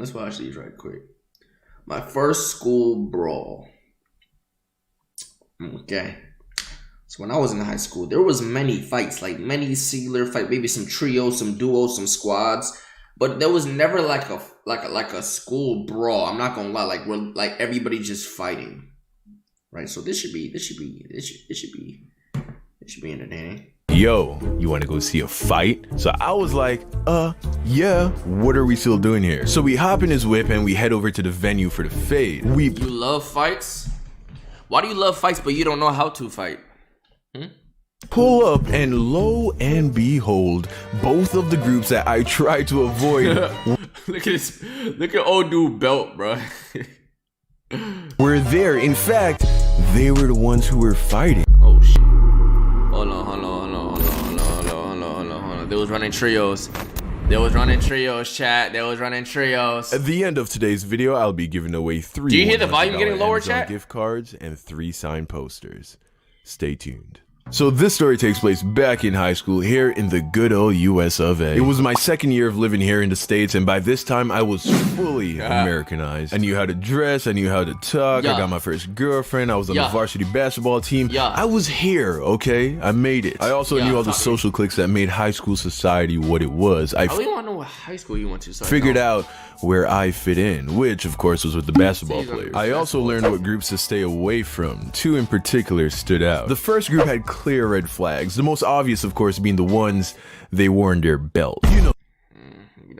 Let's watch these right quick. My first school brawl. Okay. So when I was in high school, there was many fights, like many singular fight, maybe some trios, some duos, some squads, but there was never like a school brawl. I'm not gonna lie, like we're like everybody just fighting, right? So this should be entertaining. Yo, you want to go see a fight? So I was like, yeah, what are we still doing here? So we hop in his whip and we head over to the venue for the fade. You love fights? Why do you love fights but you don't know how to fight? Pull up and lo and behold, both of the groups that I tried to avoid. Look at this. Look at old dude belt, bro. Were there. In fact, they were the ones who were fighting. Oh shit. Hold on. They was running trios. Chat. They was running trios. At the end of today's video, I'll be giving away 3 Do you hear the volume getting lower, Amazon chat? gift cards and 3 signed posters. Stay tuned. So this story takes place back in high school here in the good old US of A. It was my second year of living here in the States, and by this time I was fully Americanized. I knew how to dress, I knew how to talk, I got my first girlfriend, I was on the varsity basketball team. I was here, okay? I made it. I also knew all the social cliques that made high school society what it was. I really want to know what high school you went to. Figured out where I fit in, which of course was with the basketball players. I also learned what groups to stay away from. 2 in particular stood out. The first group had clear red flags, the most obvious of course being the ones they wore in their belt. You know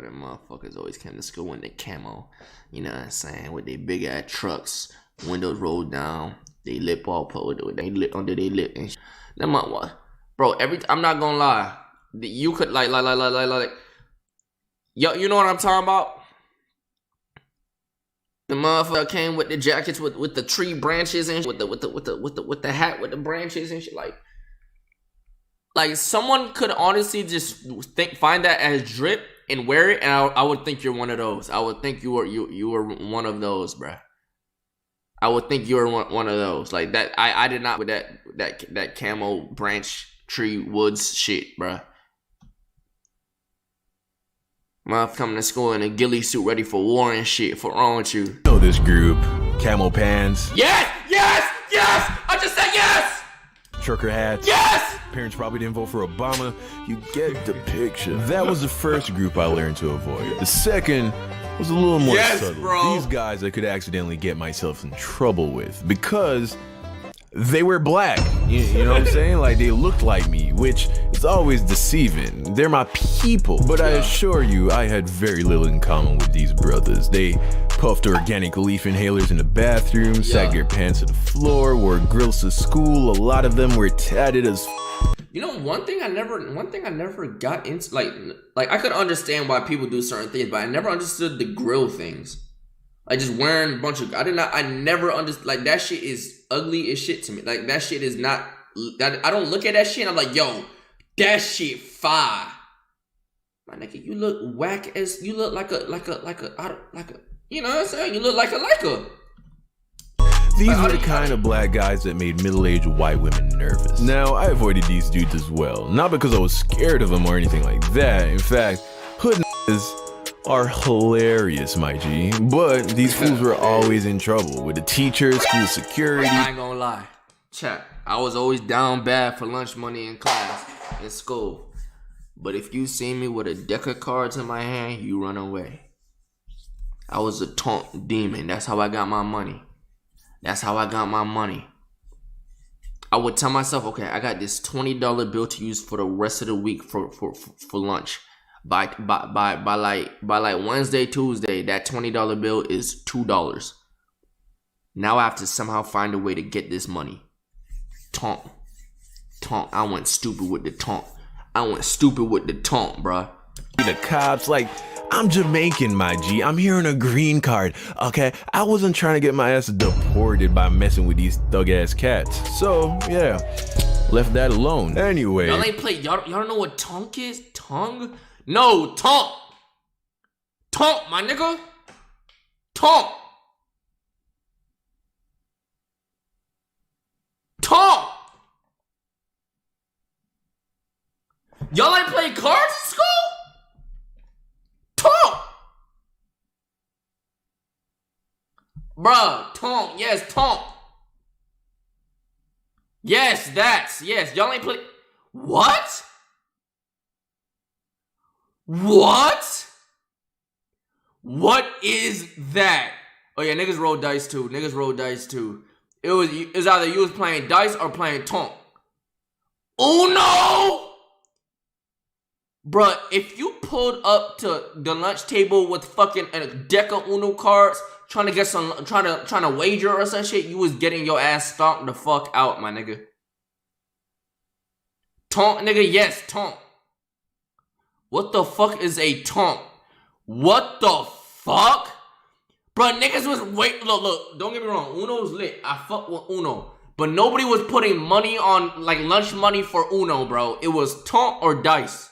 them motherfuckers always came to school in their camo, you know what I'm saying, with their big ass trucks, windows rolled down, they lip all pulled, they lip under their lip and them what, bro, I'm not gonna lie, you could like yo, you know what I'm talking about? The motherfucker came with the jackets with the tree branches and with the hat with the branches and shit. Like someone could honestly just find that as drip and wear it, and I would think you're one of those. I would think you were one of those, bruh. I would think you were one of those. Like that. I did not with that camo branch tree woods shit, bruh. Motherfucker coming to school in a ghillie suit ready for war and shit. What's wrong with you? Know this group. Camo pants. Yes! I just said yes! Trucker hats. Yes! Parents probably didn't vote for Obama. You get the picture. That was the first group I learned to avoid. The second was a little more subtle. Bro. These guys I could accidentally get myself in trouble with because they were black. You know what I'm saying? Like they looked like me, which is always deceiving. They're my people. But I assure you, I had very little in common with these brothers. They puffed organic leaf inhalers in the bathroom, sagged their pants to the floor, wore grills to school. A lot of them were tatted as You know, one thing I never got into, like I could understand why people do certain things, but I never understood the grill things. Like just wearing a bunch of, I never understood, like that shit is ugly as shit to me. Like that shit is not, I don't look at that shit and I'm like, yo, that shit fire. My nigga, you look whack as, you look like a, you know what I'm saying? You look like a. These were the kind of black guys that made middle-aged white women nervous. Now, I avoided these dudes as well. Not because I was scared of them or anything like that. In fact, hood niggas are hilarious, my G. But these fools were always in trouble with the teachers, school security. I ain't gonna lie. Chat, I was always down bad for lunch money in class, in school. But if you see me with a deck of cards in my hand, you run away. I was a taunt demon. That's how I got my money. I would tell myself, okay, I got this $20 bill to use for the rest of the week for lunch. By Wednesday, Tuesday, that $20 bill is $2. Now I have to somehow find a way to get this money. Taunt. I went stupid with the taunt. Bruh. The cops, like, I'm Jamaican, my G. I'm here on a green card, okay? I wasn't trying to get my ass deported by messing with these thug-ass cats. So, yeah, left that alone. Anyway. Y'all ain't play, y'all don't know what tonk is? Tongue? No, taunt. Taunt, my nigga. Taunt. Y'all ain't playing cards in school? Taunt. Bruh, tonk. Yes, tonk. Yes, yes. Y'all ain't play. What? What? What is that? Oh yeah, niggas roll dice too. It was either you was playing dice or playing tonk. Uno! Bruh, if you pulled up to the lunch table with fucking a deck of Uno cards, trying to wager or some shit, you was getting your ass stomped the fuck out, my nigga. Tonk, nigga, yes, tonk. What the fuck is a tonk? What the fuck? Bruh, niggas was look, don't get me wrong, Uno's lit. I fuck with Uno. But nobody was putting money on, like, lunch money for Uno, bro. It was tonk or dice.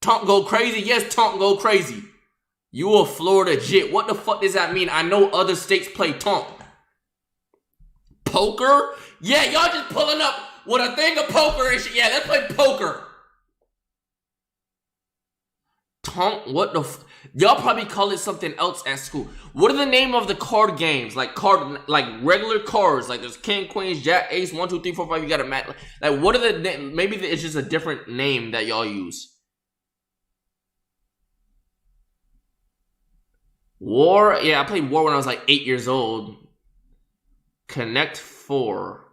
Tonk go crazy? Yes, tonk go crazy. You a Florida jit. What the fuck does that mean? I know other states play tonk. Poker? Yeah, y'all just pulling up with a thing of poker and shit. Yeah, let's play poker. Tonk? What the y'all probably call it something else at school. What are the name of the card games? Like regular cards. Like there's king, queens, jack, ace, 1, 2, 3, 4, 5. You got a match. Like what are the maybe it's just a different name that y'all use. War? Yeah, I played War when I was like 8 years old. Connect 4.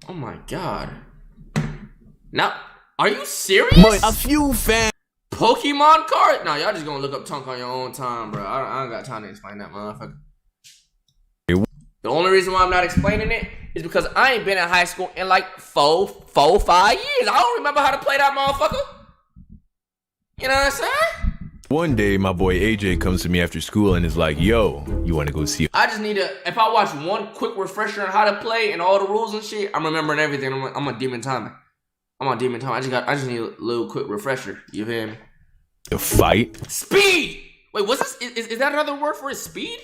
Oh my god. Now, are you serious? But a few fans. Pokemon card? Nah, y'all just gonna look up tonk on your own time, bro. I don't got time to explain that, motherfucker. The only reason why I'm not explaining it is because I ain't been in high school in like 5 years. I don't remember how to play that motherfucker. You know what I'm saying? One day, my boy AJ comes to me after school and is like, yo, you want to go see? I just need to, if I watch one quick refresher on how to play and all the rules and shit, I'm remembering everything. I'm a demon time. I just need a little quick refresher. You feel me? The fight? Speed! Wait, what's this? Is that another word for it? Speed?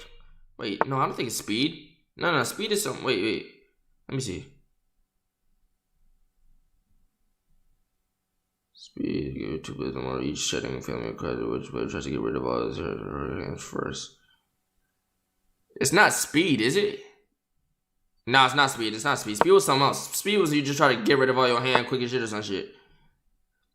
Wait, no, I don't think it's speed. No, speed is something. Wait. Let me see. Speed, give 2 bits more each setting, family credit, which player tries to get rid of all his hands first. It's not speed, is it? No, it's not speed. Speed was something else. Speed was you just try to get rid of all your hand quick as shit or some shit.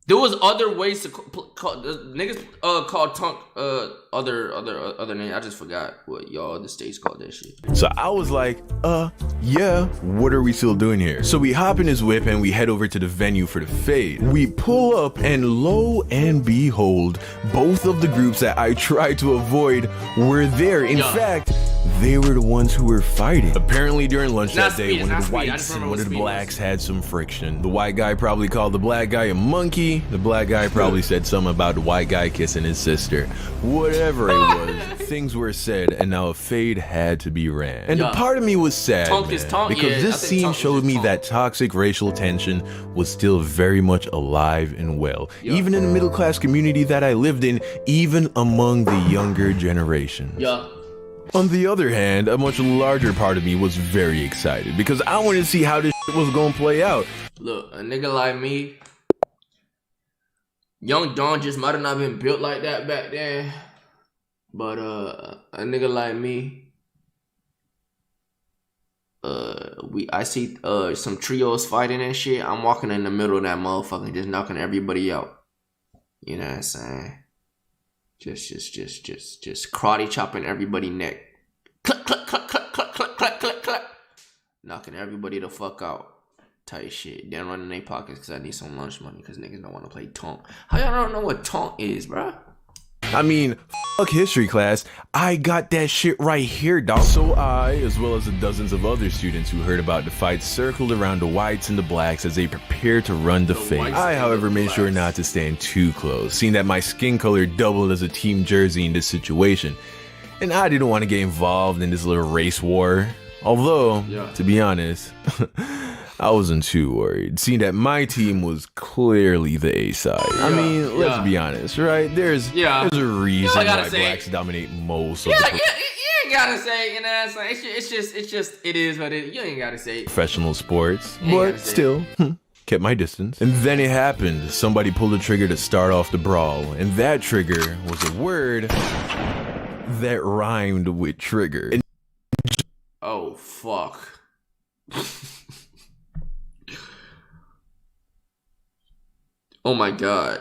There was other ways to call niggas called tonk other names. I just forgot what y'all other states called that shit. So I was like, yeah, what are we still doing here? So we hop in his whip and we head over to the venue for the fade. We pull up and lo and behold, both of the groups that I tried to avoid were there. In fact, they were the ones who were fighting. Apparently during lunch that day, one of the whites and one of the blacks had some friction. The white guy probably called the black guy a monkey. The black guy probably said something about the white guy kissing his sister. Whatever it was, things were said, and now a fade had to be ran. And a part of me was sad, because this scene showed me that toxic racial tension was still very much alive and well, even in the middle class community that I lived in, even among the younger generation. On the other hand, a much larger part of me was very excited because I wanted to see how this shit was gonna play out. Look, a nigga like me, Young Don just might have not been built like that back then, but a nigga like me, I see some trios fighting and shit. I'm walking in the middle of that motherfucker, just knocking everybody out. You know what I'm saying? Just karate chopping everybody neck. Click, click, click, click, click, click, click, click, click. Knocking everybody the fuck out. Type shit. Then running their pockets because I need some lunch money because niggas don't want to play tonk. How y'all don't know what tonk is, bruh? I mean, fuck history class. I got that shit right here, dog. So I, as well as the dozens of other students who heard about the fight, circled around the whites and the blacks as they prepared to run the fade. I, however, made sure not to stand too close, seeing that my skin color doubled as a team jersey in this situation. And I didn't want to get involved in this little race war. Although, to be honest, I wasn't too worried, seeing that my team was clearly the A side. I mean, let's be honest, right? There's a reason why blacks dominate most of the... You ain't gotta say, you know what I'm saying? It's just, it is what it is. You ain't gotta say it. Professional sports, but still. kept my distance. And then it happened. Somebody pulled the trigger to start off the brawl, and that trigger was a word that rhymed with trigger. And oh, fuck. Oh my god.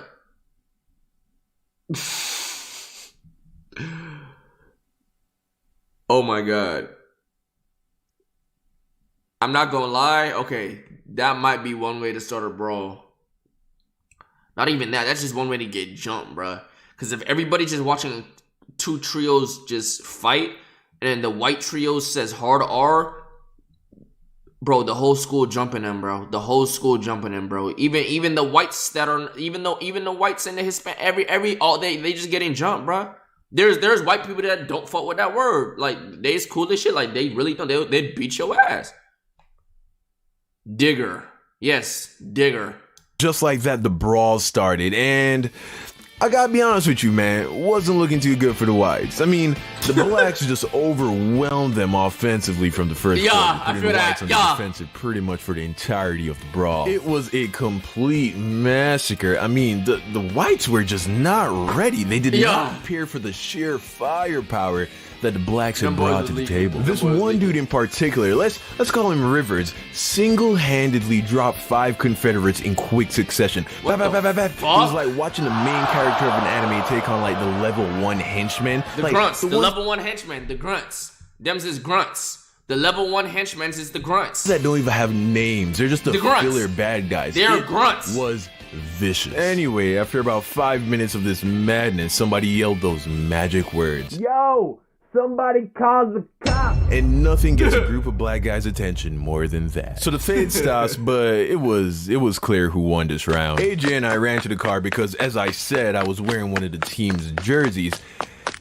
Oh my god. I'm not gonna lie. Okay, that might be one way to start a brawl. Not even that. That's just one way to get jumped, bruh. Because if everybody's just watching two trios just fight, and then the white trio says hard R, bro, the whole school jumping them, bro. The whole school jumping them, bro. Even the whites that are, even the whites and the Hispanic, all they just getting jumped, bro. There's white people that don't fuck with that word. Like, they's cool as shit. Like, they really don't. They'd beat your ass. Digger. Yes, digger. just like that, the brawl started, and I gotta be honest with you, man, wasn't looking too good for the whites. I mean, the blacks just overwhelmed them offensively from the first quarter, I feel the that. whites on the defensive pretty much for the entirety of the brawl. It was a complete massacre. I mean, the whites were just not ready. They did not prepare for the sheer firepower that the blacks had brought to the table. This one dude in particular, let's call him Rivers, single-handedly dropped 5 Confederates in quick succession. It was like watching the main character of an anime take on like the level 1 henchman. The grunts, the level 1 henchmen, the grunts. Them's is grunts. The level 1 henchmen is the grunts. That don't even have names. They're just the filler bad guys. They're grunts. Was vicious. Anyway, after about 5 minutes of this madness, somebody yelled those magic words. Yo! Somebody calls the cops. And nothing gets a group of black guys' attention more than that. So the fade stops, but it was clear who won this round. AJ and I ran to the car because, as I said, I was wearing one of the team's jerseys.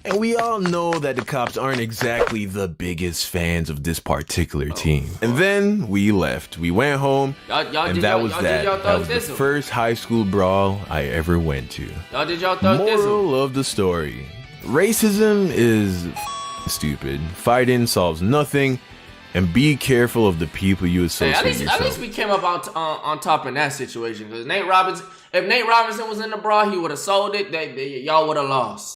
And we all know that the cops aren't exactly the biggest fans of this particular team. And then we left. We went home, and that was that. That was the first high school brawl I ever went to. Moral of the story: racism is stupid. Fighting solves nothing, and be careful of the people you associate yourself. At least we came up on top in that situation. Because if Nate Robinson was in the brawl, he would have sold it. Y'all would have lost.